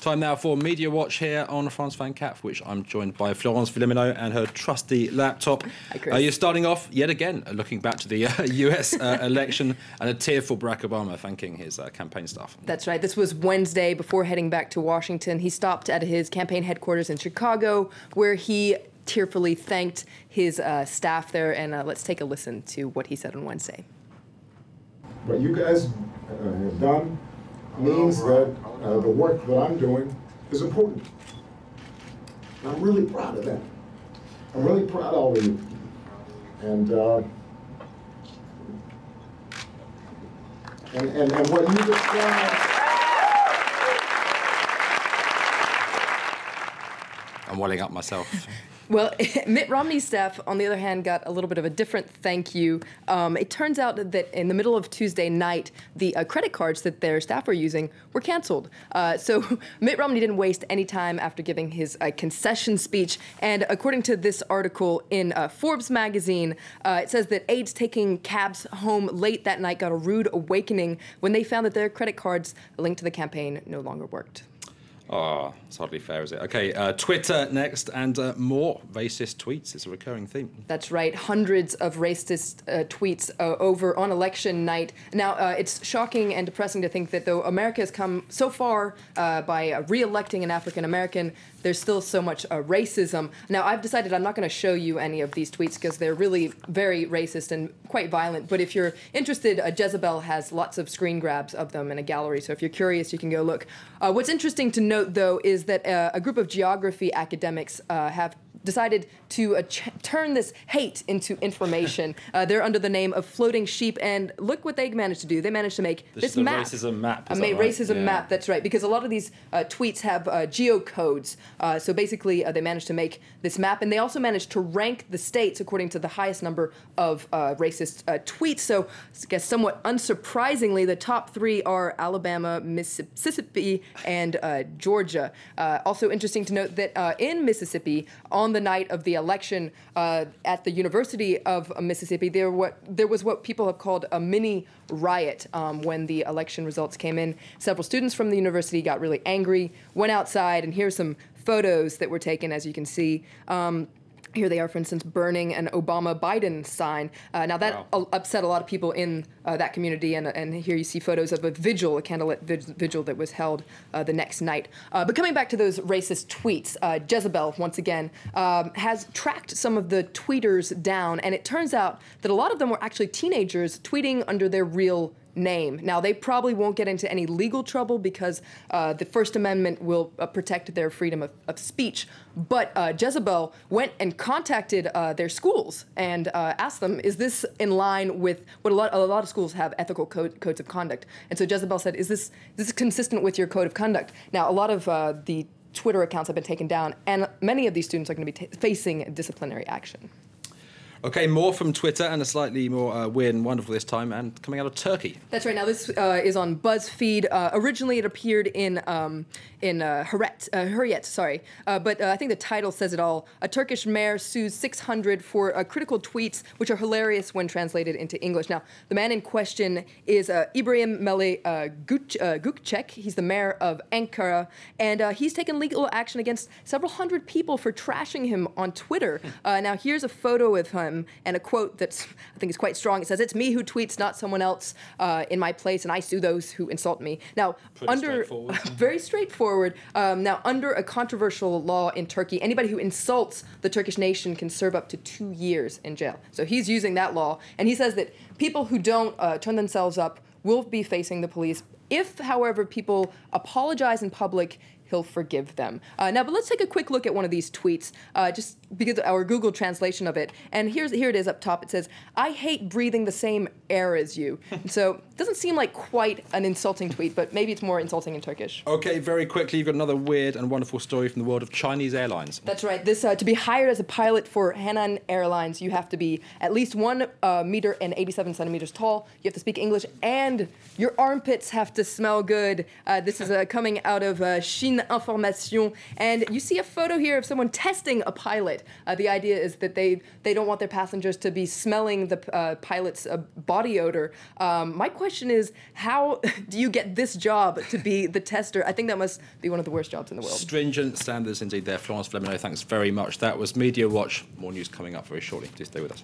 Time now for Media Watch here on France 24, for which I'm joined by Florence Villeminot and her trusty laptop. Hi, Chris. You're starting off, yet again, looking back to the US election and a tearful Barack Obama thanking his campaign staff. That's right. This was Wednesday before heading back to Washington. He stopped at his campaign headquarters in Chicago, where he tearfully thanked his staff there. And let's take a listen to what he said on Wednesday. What you guys have done means that the work that I'm doing is important. And I'm really proud of that. I'm really proud of all of you. And what you described. I'm welling up myself. Well, Mitt Romney's staff, on the other hand, got a little bit of a different thank you. It turns out that in the middle of Tuesday night, the credit cards that their staff were using were canceled. So Mitt Romney didn't waste any time after giving his concession speech. And according to this article in Forbes magazine, it says that aides taking cabs home late that night got a rude awakening when they found that their credit cards linked to the campaign no longer worked. Oh, it's hardly fair, is it? Okay, Twitter next, and more racist tweets. It's a recurring theme. That's right. Hundreds of racist tweets over on election night. Now, it's shocking and depressing to think that though America has come so far by re-electing an African-American, there's still so much racism. Now, I've decided I'm not going to show you any of these tweets because they're really very racist and quite violent. But if you're interested, Jezebel has lots of screen grabs of them in a gallery. So if you're curious, you can go look. What's interesting to note, though, is that a group of geography academics have decided to turn this hate into information. They're under the name of Floating Sheep, and look what they managed to do. They managed to make this map. Racism map. A racism map, that's right, because a lot of these tweets have geocodes. So basically, they managed to make this map, and they also managed to rank the states according to the highest number of racist tweets. So I guess somewhat unsurprisingly, the top three are Alabama, Mississippi, and Georgia. Also interesting to note that in Mississippi, on the night of the election at the University of Mississippi, there was what people have called a mini riot when the election results came in. Several students from the university got really angry, went outside, and here's some photos that were taken, as you can see. Here they are, for instance, burning an Obama-Biden sign. Now, that upset a lot of people in that community, and here you see photos of a vigil, a candlelit vigil that was held the next night. But coming back to those racist tweets, Jezebel, once again, has tracked some of the tweeters down, and it turns out that a lot of them were actually teenagers tweeting under their real name. Now, they probably won't get into any legal trouble because the First Amendment will protect their freedom of speech. But Jezebel went and contacted their schools and asked them, is this in line with what a lot of schools have, ethical codes of conduct? And so Jezebel said, is this consistent with your code of conduct? Now, a lot of the Twitter accounts have been taken down, and many of these students are going to be facing disciplinary action. Okay, more from Twitter, and a slightly more weird and wonderful this time, and coming out of Turkey. That's right. Now, this is on BuzzFeed. Originally, it appeared in Hurriyet, sorry. But I think the title says it all. A Turkish mayor sues 600 for critical tweets, which are hilarious when translated into English. Now, the man in question is Ibrahim Mele Gökçek. He's the mayor of Ankara, and he's taken legal action against several hundred people for trashing him on Twitter. Now, here's a photo of him and a quote that I think is quite strong. It says, "It's me who tweets, not someone else in my place, and I sue those who insult me." Now, very straightforward. Now, under a controversial law in Turkey, anybody who insults the Turkish nation can serve up to 2 years in jail. So he's using that law, and he says that people who don't turn themselves up will be facing the police. If, however, people apologize in public, he'll forgive them. Now, but let's take a quick look at one of these tweets, just because our Google translation of it. And here it is up top. It says, "I hate breathing the same air as you." So it doesn't seem like quite an insulting tweet, but maybe it's more insulting in Turkish. Okay, very quickly, you've got another weird and wonderful story from the world of Chinese airlines. That's right. This to be hired as a pilot for Hainan Airlines, you have to be at least 1 meter and 87 centimeters tall. You have to speak English, and your armpits have to smell good. This is coming out of Chine Information, and you see a photo here of someone testing a pilot. The idea is that they don't want their passengers to be smelling the pilot's body odor. My question is, how do you get this job to be the tester? I think that must be one of the worst jobs in the world. Stringent standards indeed there. Florence Flemino, thanks very much. That was Media Watch. More news coming up very shortly. Do stay with us.